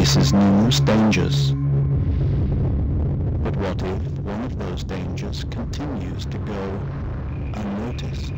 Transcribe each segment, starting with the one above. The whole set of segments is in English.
faces numerous dangers. But what if one of those dangers continues to go unnoticed?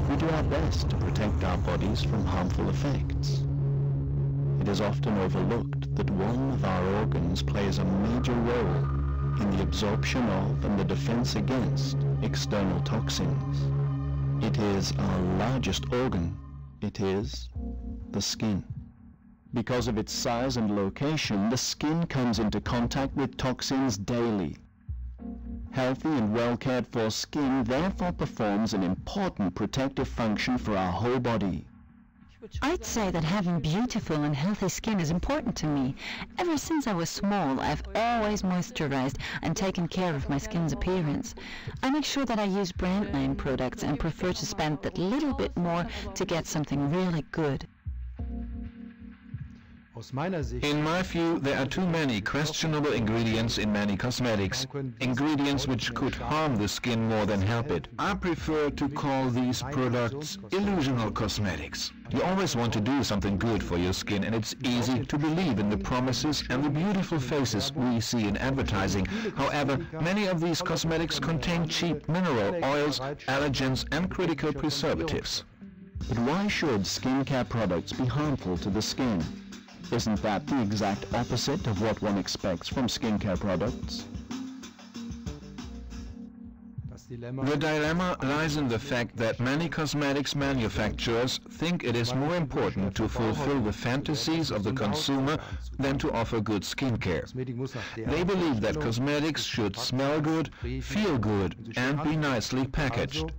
We do our best to protect our bodies from harmful effects. It is often overlooked that one of our organs plays a major role in the absorption of and the defense against external toxins. It is our largest organ. It is the skin. Because of its size and location, the skin comes into contact with toxins daily. Healthy and well-cared-for skin therefore performs an important protective function for our whole body. I'd say that having beautiful and healthy skin is important to me. Ever since I was small, I've always moisturized and taken care of my skin's appearance. I make sure that I use brand name products and prefer to spend that little bit more to get something really good. In my view, there are too many questionable ingredients in many cosmetics, ingredients which could harm the skin more than help it. I prefer to call these products illusional cosmetics. You always want to do something good for your skin, and it's easy to believe in the promises and the beautiful faces we see in advertising. However, many of these cosmetics contain cheap mineral oils, allergens and critical preservatives. But why should skincare products be harmful to the skin? Isn't that the exact opposite of what one expects from skincare products? The dilemma lies in the fact that many cosmetics manufacturers think it is more important to fulfill the fantasies of the consumer than to offer good skincare. They believe that cosmetics should smell good, feel good, and be nicely packaged.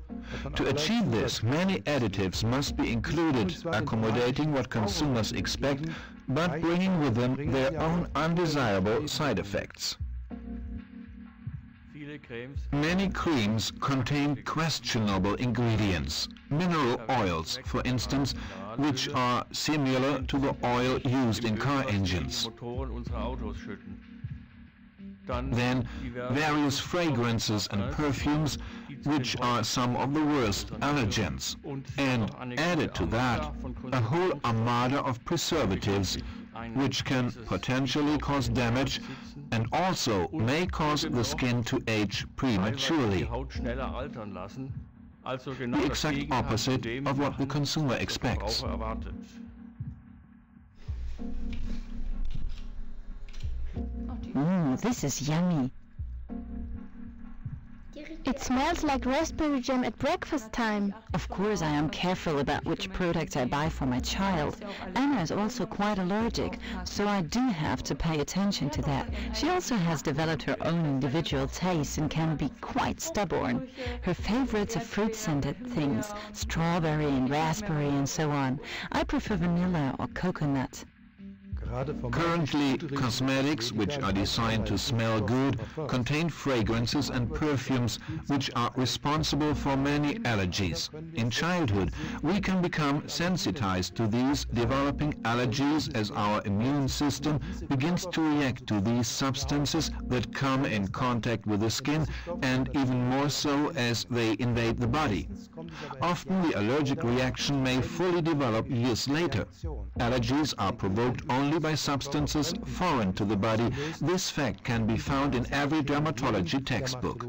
To achieve this, many additives must be included, accommodating what consumers expect, but bringing with them their own undesirable side effects. Many creams contain questionable ingredients, mineral oils, for instance, which are similar to the oil used in car engines. Then, various fragrances and perfumes, which are some of the worst allergens. And added to that, a whole armada of preservatives, which can potentially cause damage and also may cause the skin to age prematurely. The exact opposite of what the consumer expects. This is yummy. It smells like raspberry jam at breakfast time. Of course, I am careful about which products I buy for my child. Anna is also quite allergic, so I do have to pay attention to that. She also has developed her own individual tastes and can be quite stubborn. Her favorites are fruit-scented things, strawberry and raspberry and so on. I prefer vanilla or coconut. Currently, cosmetics which are designed to smell good contain fragrances and perfumes which are responsible for many allergies. In childhood, we can become sensitized to these, developing allergies as our immune system begins to react to these substances that come in contact with the skin, and even more so as they invade the body. Often the allergic reaction may fully develop years later. Allergies are provoked only by substances foreign to the body. This fact can be found in every dermatology textbook.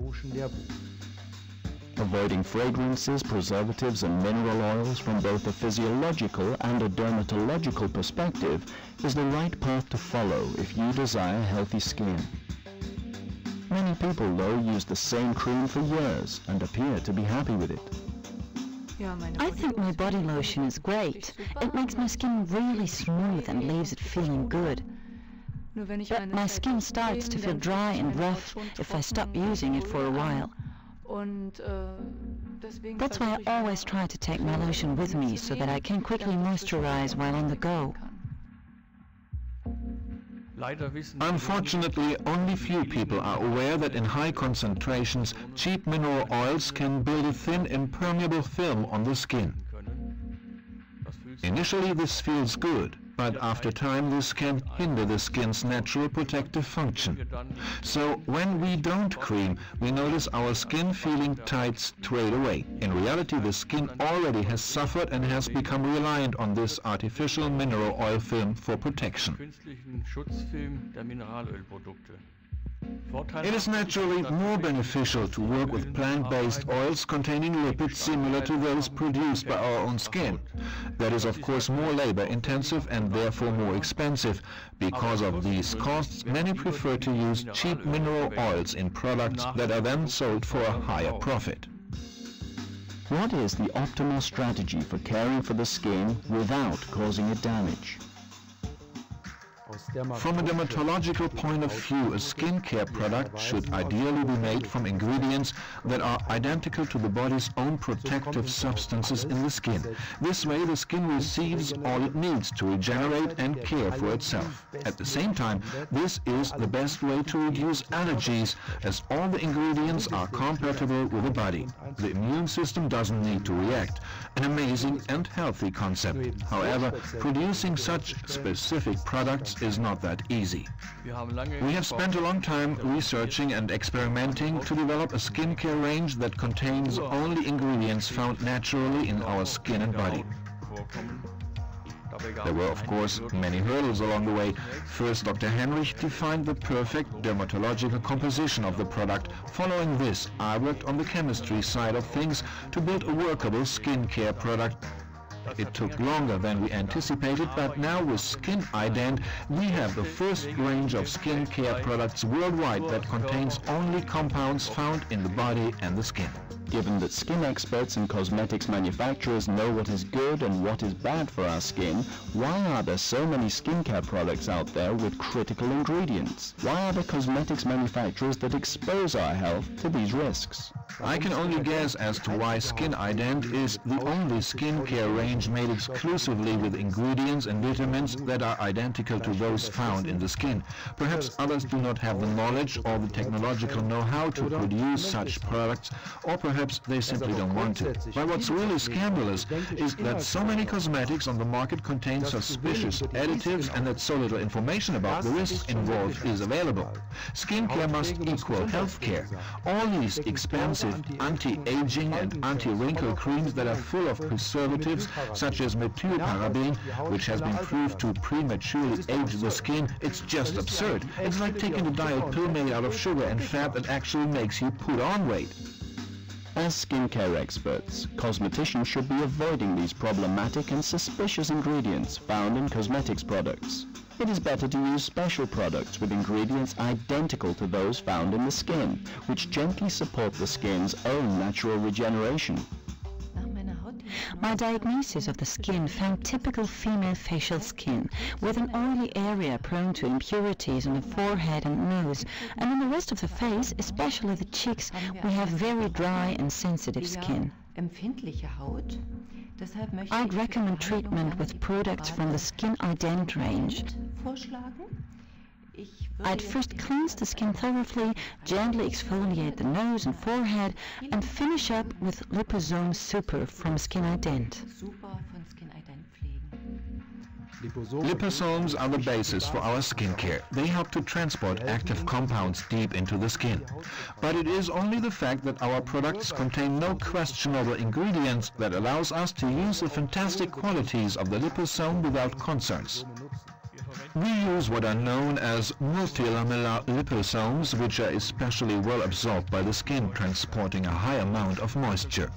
Avoiding fragrances, preservatives and mineral oils from both a physiological and a dermatological perspective is the right path to follow if you desire healthy skin. Many people, though, use the same cream for years and appear to be happy with it. I think my body lotion is great. It makes my skin really smooth and leaves it feeling good. But my skin starts to feel dry and rough if I stop using it for a while. That's why I always try to take my lotion with me so that I can quickly moisturize while on the go. Unfortunately, only few people are aware that in high concentrations, cheap mineral oils can build a thin, impermeable film on the skin. Initially, this feels good, but after time this can hinder the skin's natural protective function. So when we don't cream, we notice our skin feeling tight straight away. In reality, the skin already has suffered and has become reliant on this artificial mineral oil film for protection. It is naturally more beneficial to work with plant-based oils containing lipids similar to those produced by our own skin. That is, of course, more labor-intensive and therefore more expensive. Because of these costs, many prefer to use cheap mineral oils in products that are then sold for a higher profit. What is the optimal strategy for caring for the skin without causing it damage? From a dermatological point of view, a skincare product should ideally be made from ingredients that are identical to the body's own protective substances in the skin. This way, the skin receives all it needs to regenerate and care for itself. At the same time, this is the best way to reduce allergies, as all the ingredients are compatible with the body. The immune system doesn't need to react. An amazing and healthy concept. However, producing such specific products is not that easy. We have spent a long time researching and experimenting to develop a skincare range that contains only ingredients found naturally in our skin and body. There were, of course, many hurdles along the way. First, Dr. Henrich defined the perfect dermatological composition of the product. Following this, I worked on the chemistry side of things to build a workable skincare product. It took longer than we anticipated, but now with Skin Ident, we have the first range of skincare products worldwide that contains only compounds found in the body and the skin. Given that skin experts and cosmetics manufacturers know what is good and what is bad for our skin, why are there so many skincare products out there with critical ingredients? Why are there cosmetics manufacturers that expose our health to these risks? I can only guess as to why Skin Ident is the only skincare range made exclusively with ingredients and vitamins that are identical to those found in the skin. Perhaps others do not have the knowledge or the technological know-how to produce such products, or perhaps they simply don't want to. But what's really scandalous is that so many cosmetics on the market contain suspicious additives and that so little information about the risks involved is available. Skincare must equal healthcare. All these expensive anti-aging and anti-wrinkle creams that are full of preservatives such as methylparaben, which has been proved to prematurely age the skin, it's just absurd. It's like taking a diet pill made out of sugar and fat that actually makes you put on weight. As skincare experts, cosmeticians should be avoiding these problematic and suspicious ingredients found in cosmetics products. It is better to use special products with ingredients identical to those found in the skin, which gently support the skin's own natural regeneration. My diagnosis of the skin found typical female facial skin, with an oily area prone to impurities on the forehead and nose, and on the rest of the face, especially the cheeks, we have very dry and sensitive skin. I'd recommend treatment with products from the Skin Ident range. I'd first cleanse the skin thoroughly, gently exfoliate the nose and forehead, and finish up with Liposome Super from Skin Ident. Liposomes are the basis for our skincare. They help to transport active compounds deep into the skin. But it is only the fact that our products contain no questionable ingredients that allows us to use the fantastic qualities of the liposome without concerns. We use what are known as multilamellar liposomes, which are especially well absorbed by the skin, transporting a high amount of moisture.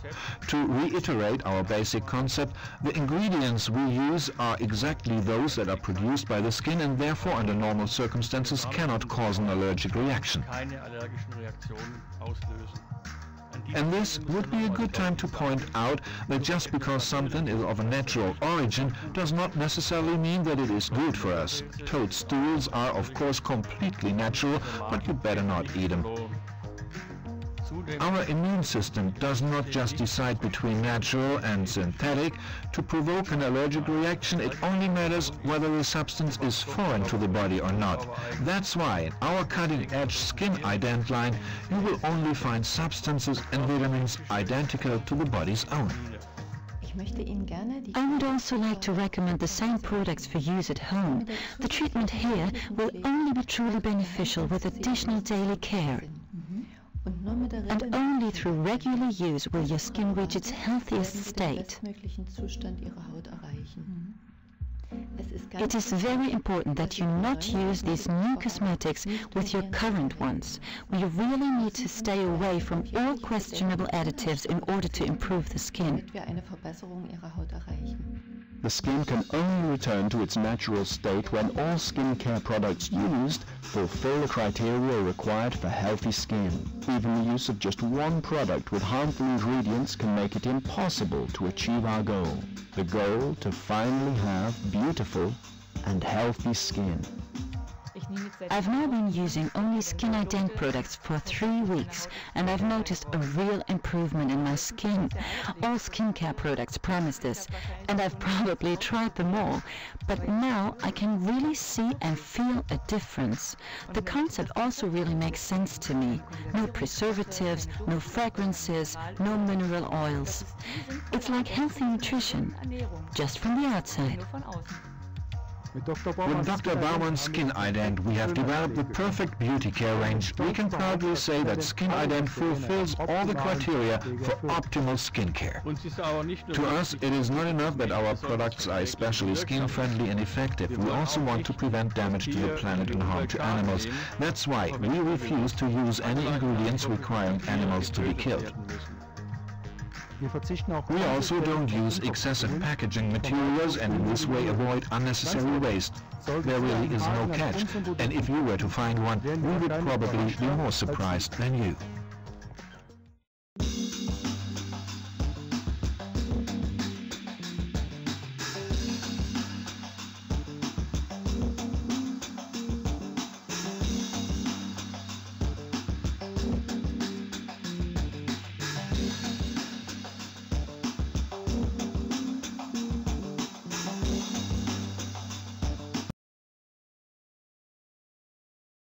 To reiterate our basic concept, the ingredients we use are exactly those that are produced by the skin and therefore under normal circumstances cannot cause an allergic reaction. And this would be a good time to point out that just because something is of a natural origin does not necessarily mean that it is good for us. Toadstools are of course completely natural, but you better not eat them. Our immune system does not just decide between natural and synthetic. To provoke an allergic reaction, it only matters whether the substance is foreign to the body or not. That's why in our cutting-edge Skin Ident line, you will only find substances and vitamins identical to the body's own. I would also like to recommend the same products for use at home. The treatment here will only be truly beneficial with additional daily care. And only through regular use will your skin reach its healthiest state. It is very important that you not use these new cosmetics with your current ones. We really need to stay away from all questionable additives in order to improve the skin. The skin can only return to its natural state when all skincare products used fulfill the criteria required for healthy skin. Even the use of just one product with harmful ingredients can make it impossible to achieve our goal. The goal to finally have beautiful and healthy skin. I've now been using only Skin Ident products for 3 weeks, and I've noticed a real improvement in my skin. All skincare products promise this, and I've probably tried them all, but now I can really see and feel a difference. The concept also really makes sense to me. No preservatives, no fragrances, no mineral oils. It's like healthy nutrition, just from the outside. With Dr. Bauman's Skin Ident, we have developed the perfect beauty care range. We can proudly say that Skin Ident fulfills all the criteria for optimal skin care. To us, it is not enough that our products are especially skin-friendly and effective. We also want to prevent damage to the planet and harm to animals. That's why we refuse to use any ingredients requiring animals to be killed. We also don't use excessive packaging materials and in this way avoid unnecessary waste. There really is no catch, and if you were to find one, we would probably be more surprised than you.